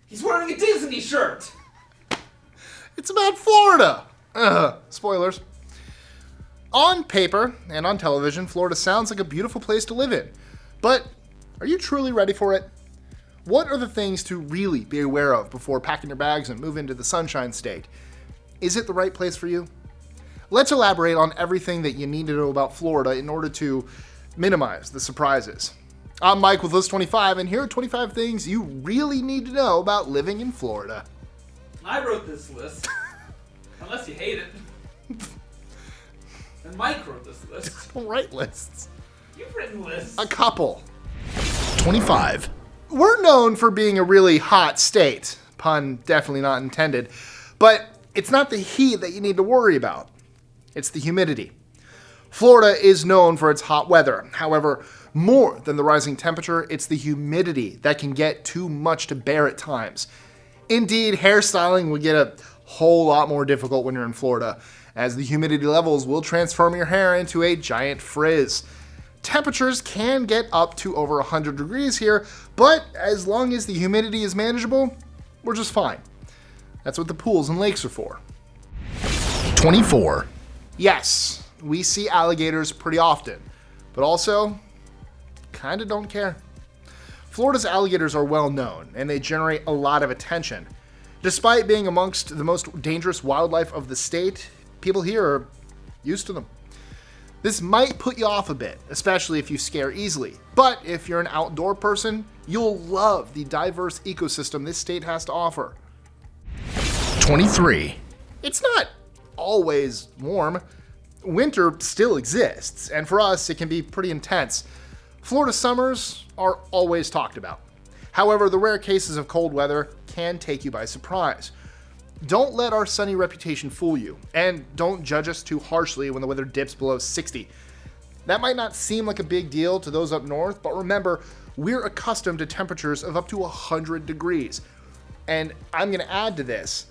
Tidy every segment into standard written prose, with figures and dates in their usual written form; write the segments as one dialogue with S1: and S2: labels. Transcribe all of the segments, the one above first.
S1: He's wearing a Disney shirt!
S2: It's about Florida! Spoilers. On paper and on television, Florida sounds like a beautiful place to live in. But are you truly ready for it? What are the things to really be aware of before packing your bags and moving to the Sunshine State? Is it the right place for you? Let's elaborate on everything that you need to know about Florida in order to minimize the surprises. I'm Mike with List 25, and here are 25 things you really need to know about living in Florida.
S1: I wrote this list. Unless you hate it. And Mike wrote this list.
S2: I don't write lists.
S1: You've written lists.
S2: A couple. 25. We're known for being a really hot state. Pun definitely not intended. But it's not the heat that you need to worry about. It's the humidity. Florida is known for its hot weather. However, more than the rising temperature, it's the humidity that can get too much to bear at times. Indeed, hairstyling will get a whole lot more difficult when you're in Florida, as the humidity levels will transform your hair into a giant frizz. Temperatures can get up to over 100 degrees here, but as long as the humidity is manageable, we're just fine. That's what the pools and lakes are for. 24. Yes, we see alligators pretty often, but also kinda don't care. Florida's alligators are well known, and they generate a lot of attention. Despite being amongst the most dangerous wildlife of the state, people here are used to them. This might put you off a bit, especially if you scare easily. But if you're an outdoor person, you'll love the diverse ecosystem this state has to offer. 23. It's not always warm. Winter still exists, and for us, it can be pretty intense. Florida summers are always talked about. However, the rare cases of cold weather can take you by surprise. Don't let our sunny reputation fool you, and don't judge us too harshly when the weather dips below 60. That might not seem like a big deal to those up north, but remember, we're accustomed to temperatures of up to 100 degrees. And I'm gonna add to this,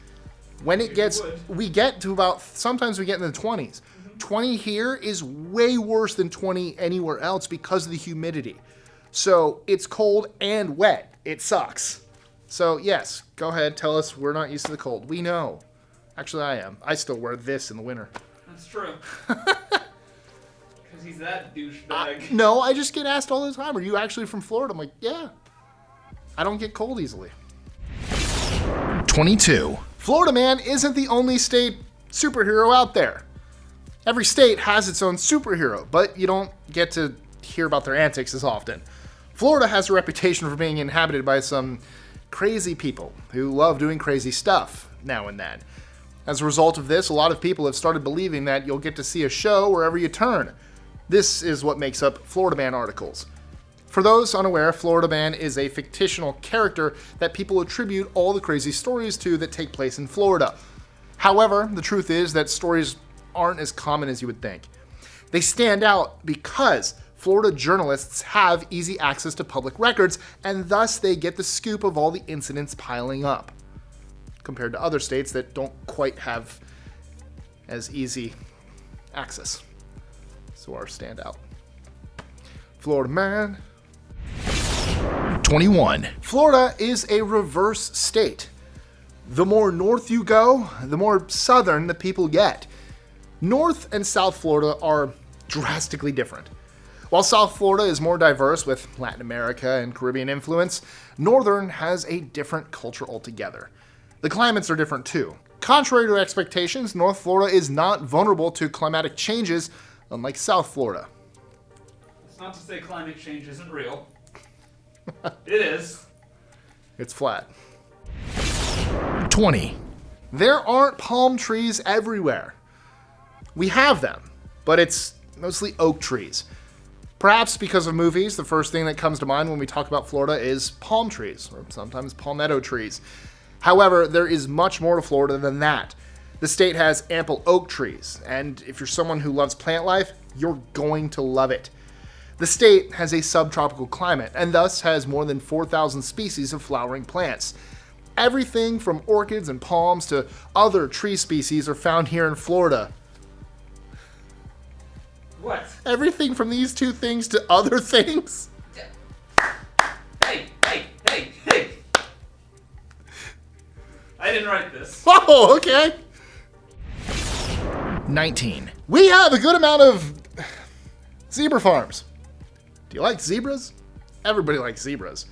S2: when it gets, we get to about, sometimes we get in the 20s. 20 here is way worse than 20 anywhere else because of the humidity. So it's cold and wet. It sucks. So yes, go ahead, tell us we're not used to the cold. We know. Actually, I am. I still wear this in the winter.
S1: That's true. Because he's that douchebag.
S2: No, I just get asked all the time, are you actually from Florida? I'm like, yeah. I don't get cold easily. 22. Florida man isn't the only state superhero out there. Every state has its own superhero, but you don't get to hear about their antics as often. Florida has a reputation for being inhabited by some crazy people who love doing crazy stuff now and then. As a result of this, a lot of people have started believing that you'll get to see a show wherever you turn. This is what makes up Florida Man articles. For those unaware, Florida Man is a fictional character that people attribute all the crazy stories to that take place in Florida. However, the truth is that stories aren't as common as you would think. They stand out because Florida journalists have easy access to public records, and thus they get the scoop of all the incidents piling up, compared to other states that don't quite have as easy access. So ours stand out. Florida man. 21. Florida is a reverse state. The more north you go, the more southern the people get. North and South Florida are drastically different. While South Florida is more diverse with Latin America and Caribbean influence, Northern has a different culture altogether. The climates are different too. Contrary to expectations, North Florida is not vulnerable to climatic changes, unlike South Florida.
S1: It's not to say climate change isn't real. It is.
S2: It's flat. 20. There aren't palm trees everywhere. We have them, but it's mostly oak trees. Perhaps because of movies, the first thing that comes to mind when we talk about Florida is palm trees, or sometimes palmetto trees. However, there is much more to Florida than that. The state has ample oak trees, and if you're someone who loves plant life, you're going to love it. The state has a subtropical climate, and thus has more than 4,000 species of flowering plants. Everything from orchids and palms to other tree species are found here in Florida.
S1: What?
S2: Everything from these two things to other things?
S1: Hey! didn't write this.
S2: Oh, okay. 19. We have a good amount of zebra farms. Do you like zebras? Everybody likes zebras.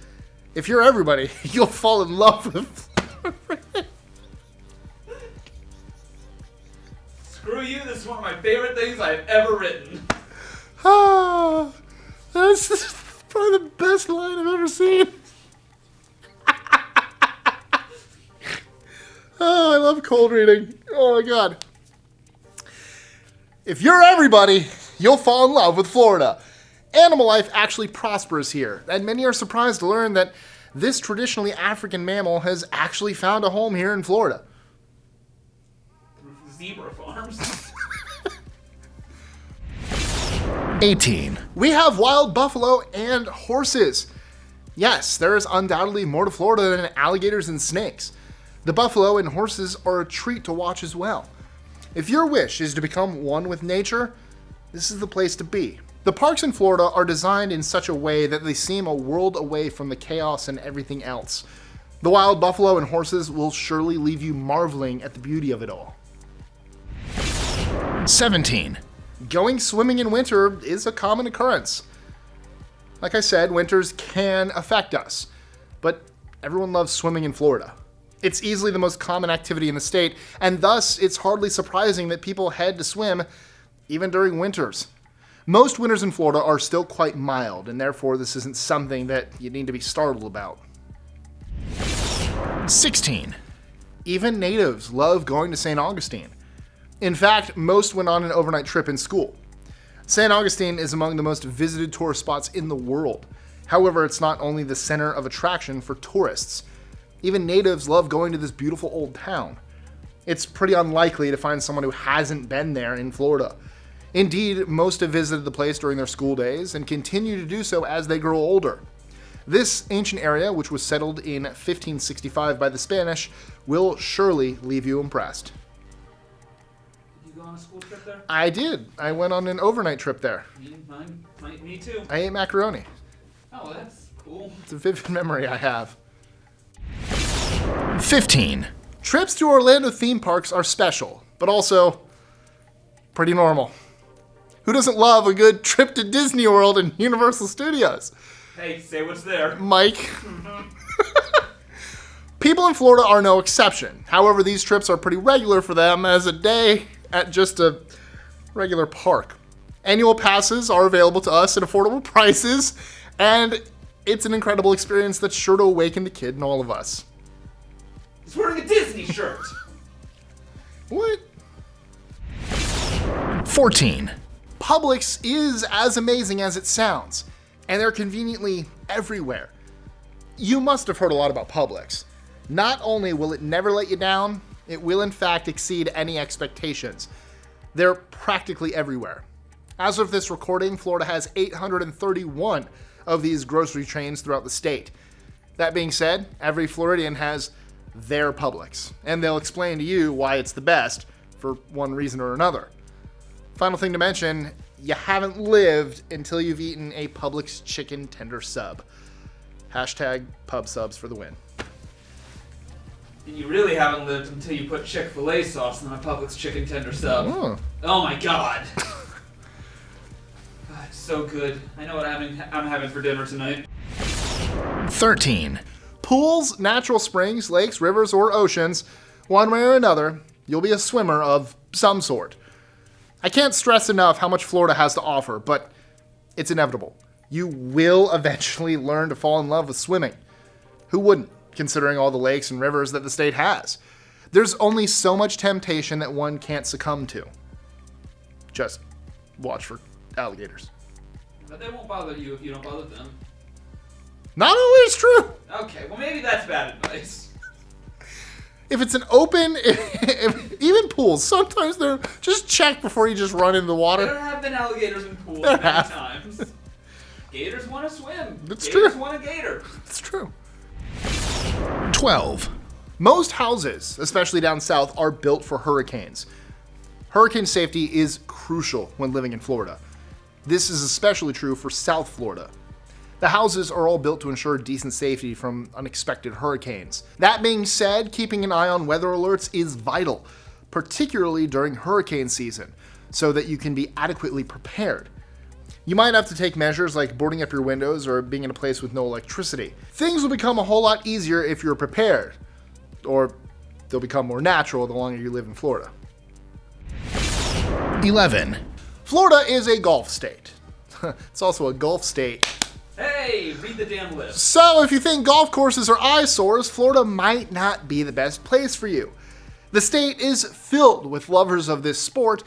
S2: If you're everybody, you'll fall in love with...
S1: Screw you, this is one of my favorite things I've ever written.
S2: Ah, that's probably the best line I've ever seen. Oh, I love cold reading. Oh my god. If you're everybody, you'll fall in love with Florida. Animal life actually prospers here, and many are surprised to learn that this traditionally African mammal has actually found a home here in Florida.
S1: Zebra farms.
S2: 18. We have wild buffalo and horses. Yes, there is undoubtedly more to Florida than alligators and snakes. The buffalo and horses are a treat to watch as well. If your wish is to become one with nature, this is the place to be. The parks in Florida are designed in such a way that they seem a world away from the chaos and everything else. The wild buffalo and horses will surely leave you marveling at the beauty of it all. 17. Going swimming in winter is a common occurrence. Like I said, winters can affect us, but everyone loves swimming in Florida. It's easily the most common activity in the state, and thus it's hardly surprising that people head to swim even during winters. Most winters in Florida are still quite mild, and therefore this isn't something that you need to be startled about. 16. Even natives love going to St. Augustine. In fact, most went on an overnight trip in school. St. Augustine is among the most visited tourist spots in the world. However, it's not only the center of attraction for tourists. Even natives love going to this beautiful old town. It's pretty unlikely to find someone who hasn't been there in Florida. Indeed, most have visited the place during their school days and continue to do so as they grow older. This ancient area, which was settled in 1565 by the Spanish, will surely leave you impressed.
S1: Did you go on a school trip there?
S2: I did. I went on an overnight trip there.
S1: Me too.
S2: I ate macaroni.
S1: Oh, that's cool.
S2: It's a vivid memory I have. 15. Trips to Orlando theme parks are special, but also pretty normal. Who doesn't love a good trip to Disney World and Universal Studios?
S1: Hey, say what's there.
S2: Mike. People in Florida are no exception. However, these trips are pretty regular for them as a day at just a regular park. Annual passes are available to us at affordable prices, and it's an incredible experience that's sure to awaken the kid in all of us.
S1: He's wearing a Disney shirt.
S2: What? 14. Publix is as amazing as it sounds, and they're conveniently everywhere. You must have heard a lot about Publix. Not only will it never let you down, it will in fact exceed any expectations. They're practically everywhere. As of this recording, Florida has 831 of these grocery chains throughout the state. That being said, every Floridian has their Publix, and they'll explain to you why it's the best for one reason or another. Final thing to mention, you haven't lived until you've eaten a Publix chicken tender sub. Hashtag pub subs for the win.
S1: And you really haven't lived until you put Chick-fil-A sauce on a Publix chicken tender sub. Oh my god. God, it's so good. I know what I'm having for dinner tonight.
S2: 13. Pools, natural springs, lakes, rivers, or oceans, one way or another, you'll be a swimmer of some sort. I can't stress enough how much Florida has to offer, but it's inevitable. You will eventually learn to fall in love with swimming. Who wouldn't, considering all the lakes and rivers that the state has? There's only so much temptation that one can't succumb to. Just watch for alligators.
S1: But they won't bother you if you don't bother them.
S2: Not always true.
S1: Okay, well maybe that's bad advice.
S2: If it's an open, even pools, sometimes they're just check before you just run into the water.
S1: There have been alligators in pools many times. Gators want to swim.
S2: That's
S1: Gators
S2: true.
S1: want a gator.
S2: It's true. 12. Most houses, especially down south, are built for hurricanes. Hurricane safety is crucial when living in Florida. This is especially true for South Florida. The houses are all built to ensure decent safety from unexpected hurricanes. That being said, keeping an eye on weather alerts is vital, particularly during hurricane season, so that you can be adequately prepared. You might have to take measures like boarding up your windows or being in a place with no electricity. Things will become a whole lot easier if you're prepared, or they'll become more natural the longer you live in Florida. 11. Florida is a Gulf state. It's also a Gulf state.
S1: Hey, read the damn list.
S2: So if you think golf courses are eyesores, Florida might not be the best place for you. The state is filled with lovers of this sport,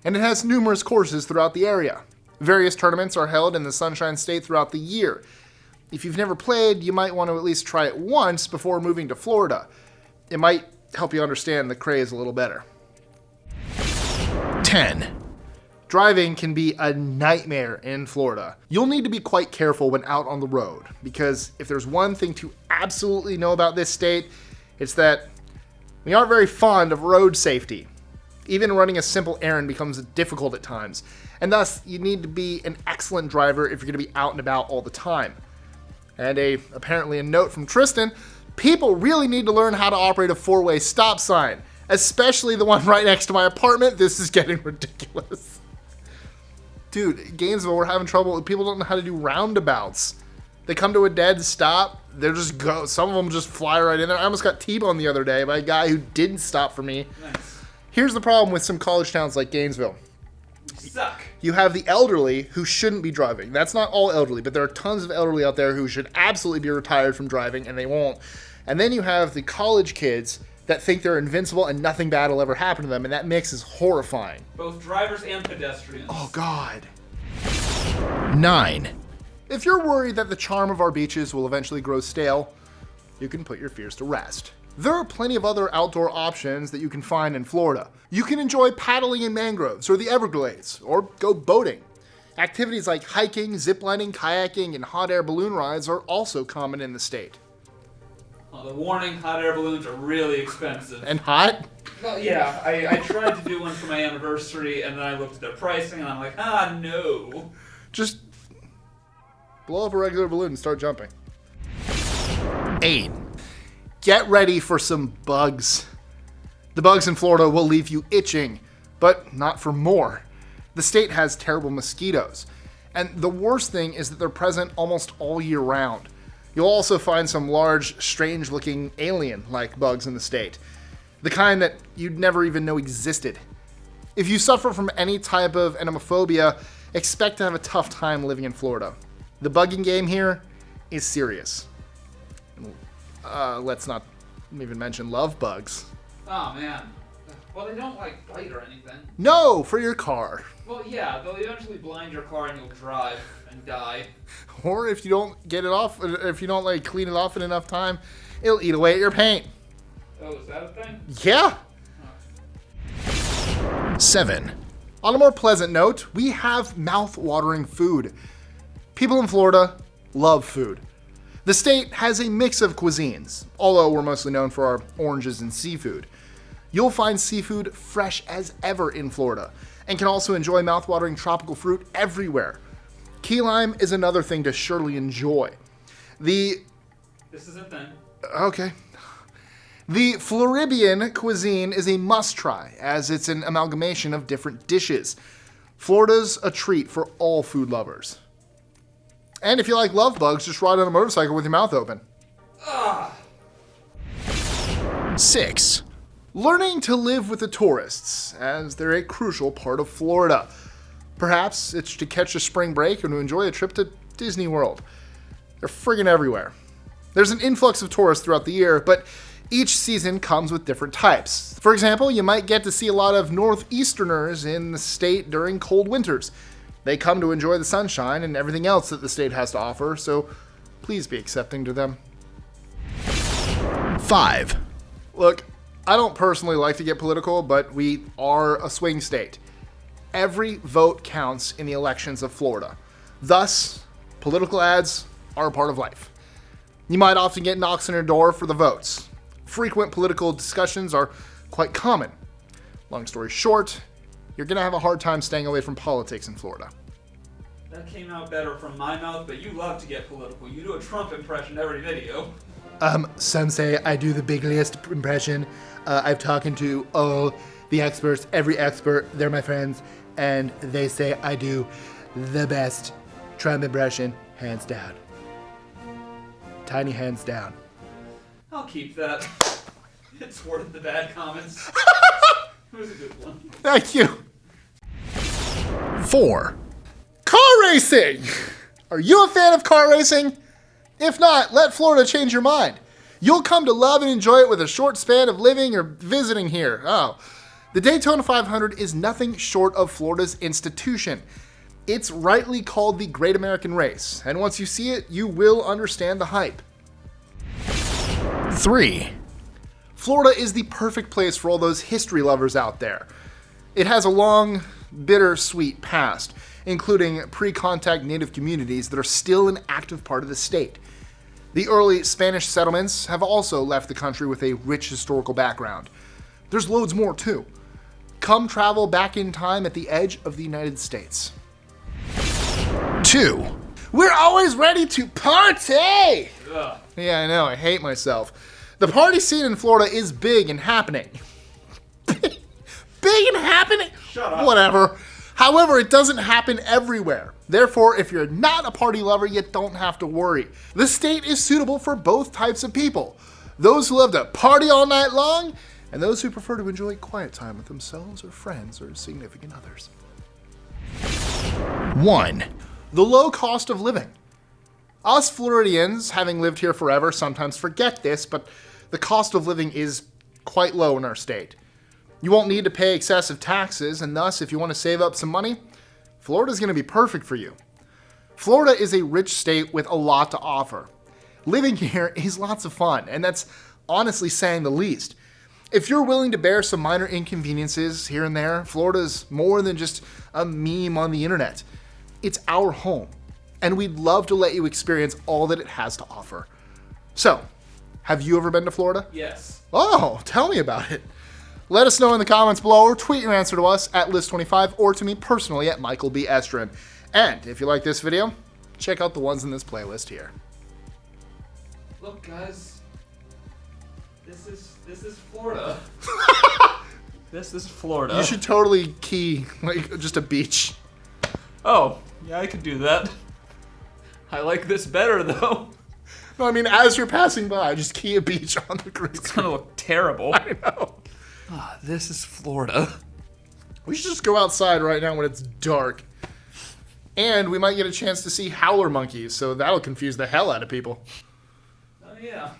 S2: and it has numerous courses throughout the area. Various tournaments are held in the Sunshine State throughout the year. If you've never played, you might want to at least try it once before moving to Florida. It might help you understand the craze a little better. 10. Driving can be a nightmare in Florida. You'll need to be quite careful when out on the road, because if there's one thing to absolutely know about this state, it's that we aren't very fond of road safety. Even running a simple errand becomes difficult at times, and thus you need to be an excellent driver if you're going to be out and about all the time. And apparently a note from Tristan, people really need to learn how to operate a four-way stop sign, especially the one right next to my apartment. This is getting ridiculous. Dude, Gainesville, we're having trouble. People don't know how to do roundabouts. They come to a dead stop. They're just go. Some of them just fly right in there. I almost got T-boned the other day by a guy who didn't stop for me.
S1: Nice.
S2: Here's the problem with some college towns like Gainesville.
S1: You suck.
S2: You have the elderly who shouldn't be driving. That's not all elderly, but there are tons of elderly out there who should absolutely be retired from driving, and they won't. And then you have the college kids that think they're invincible and nothing bad will ever happen to them, and that mix is horrifying.
S1: Both drivers and pedestrians.
S2: Oh, God. 9. If you're worried that the charm of our beaches will eventually grow stale, you can put your fears to rest. There are plenty of other outdoor options that you can find in Florida. You can enjoy paddling in mangroves or the Everglades, or go boating. Activities like hiking, ziplining, kayaking, and hot air balloon rides are also common in the state.
S1: Well, the warning, hot air balloons are really expensive.
S2: And hot?
S1: Well, yeah, I tried to do one for my anniversary, and then I looked at their pricing, and I'm like, no.
S2: Just blow up a regular balloon and start jumping. 8. Get ready for some bugs. The bugs in Florida will leave you itching, but not for more. The state has terrible mosquitoes, and the worst thing is that they're present almost all year round. You'll also find some large, strange-looking alien-like bugs in the state, the kind that you'd never even know existed. If you suffer from any type of anemophobia, expect to have a tough time living in Florida. The bugging game here is serious. Let's not even mention love bugs.
S1: Oh, man. Well, they don't, bite or anything.
S2: No, for your car.
S1: Well, yeah, they'll eventually blind your car and you'll drive and die.
S2: Or if you don't get it off, if you don't, clean it off in enough time, it'll eat away at your paint.
S1: Oh, is that a thing?
S2: Yeah. 7. On a more pleasant note, we have mouth-watering food. People in Florida love food. The state has a mix of cuisines, although we're mostly known for our oranges and seafood. You'll find seafood fresh as ever in Florida, and can also enjoy mouth-watering tropical fruit everywhere. Key lime is another thing to surely enjoy.
S1: This is a thing.
S2: Okay. The Floridian cuisine is a must-try, as it's an amalgamation of different dishes. Florida's a treat for all food lovers. And if you like love bugs, just ride on a motorcycle with your mouth open. 6. Learning to live with the tourists, as they're a crucial part of Florida. Perhaps it's to catch a spring break or to enjoy a trip to Disney World. They're friggin' everywhere. There's an influx of tourists throughout the year, but each season comes with different types. For example, you might get to see a lot of Northeasterners in the state during cold winters. They come to enjoy the sunshine and everything else that the state has to offer, so please be accepting to them. 5. Look, I don't personally like to get political, but we are a swing state. Every vote counts in the elections of Florida. Thus, political ads are a part of life. You might often get knocks on your door for the votes. Frequent political discussions are quite common. Long story short, you're going to have a hard time staying away from politics in Florida.
S1: That came out better from my mouth, but you love to get political. You do a Trump impression every video.
S2: Some say I do the biggest impression. I've talked to all the experts, every expert, they're my friends, and they say I do the best Trump impression, hands down. Tiny hands down.
S1: I'll keep that. It's worth the bad comments. It was a good one.
S2: Thank you. 4. Car racing! Are you a fan of car racing? If not, let Florida change your mind. You'll come to love and enjoy it with a short span of living or visiting here. Oh, the Daytona 500 is nothing short of Florida's institution. It's rightly called the Great American Race, and once you see it, you will understand the hype. 3. Florida is the perfect place for all those history lovers out there. It has a long, bittersweet past, including pre-contact native communities that are still an active part of the state. The early Spanish settlements have also left the country with a rich historical background. There's loads more too. Come travel back in time at the edge of the United States. 2. We're always ready to party!
S1: Ugh.
S2: Yeah, I know, I hate myself. The party scene in Florida is big and happening. Big and happening?
S1: Shut up.
S2: Whatever. However, it doesn't happen everywhere. Therefore, if you're not a party lover, you don't have to worry. The state is suitable for both types of people. Those who love to party all night long, and those who prefer to enjoy quiet time with themselves or friends or significant others. 1. The low cost of living. Us Floridians, having lived here forever, sometimes forget this, but the cost of living is quite low in our state. You won't need to pay excessive taxes, and thus, if you want to save up some money, Florida's going to be perfect for you. Florida is a rich state with a lot to offer. Living here is lots of fun, and that's honestly saying the least. If you're willing to bear some minor inconveniences here and there, Florida's more than just a meme on the internet. It's our home, and we'd love to let you experience all that it has to offer. So, have you ever been to Florida?
S1: Yes.
S2: Oh, tell me about it. Let us know in the comments below, or tweet your answer to us at List25 or to me personally at Michael B. Estrin. And if you like this video, check out the ones in this playlist here.
S1: Look, guys. This is Florida. This is Florida.
S2: You should totally key, like, just a beach.
S1: Oh, yeah, I could do that. I like this better, though.
S2: No, I mean, as you're passing by, just key a beach on the green
S1: It's
S2: screen.
S1: gonna look terrible.
S2: I know.
S1: Ah, this is Florida.
S2: We should just go outside right now when it's dark. And we might get a chance to see howler monkeys, so that'll confuse the hell out of people.
S1: Oh, yeah.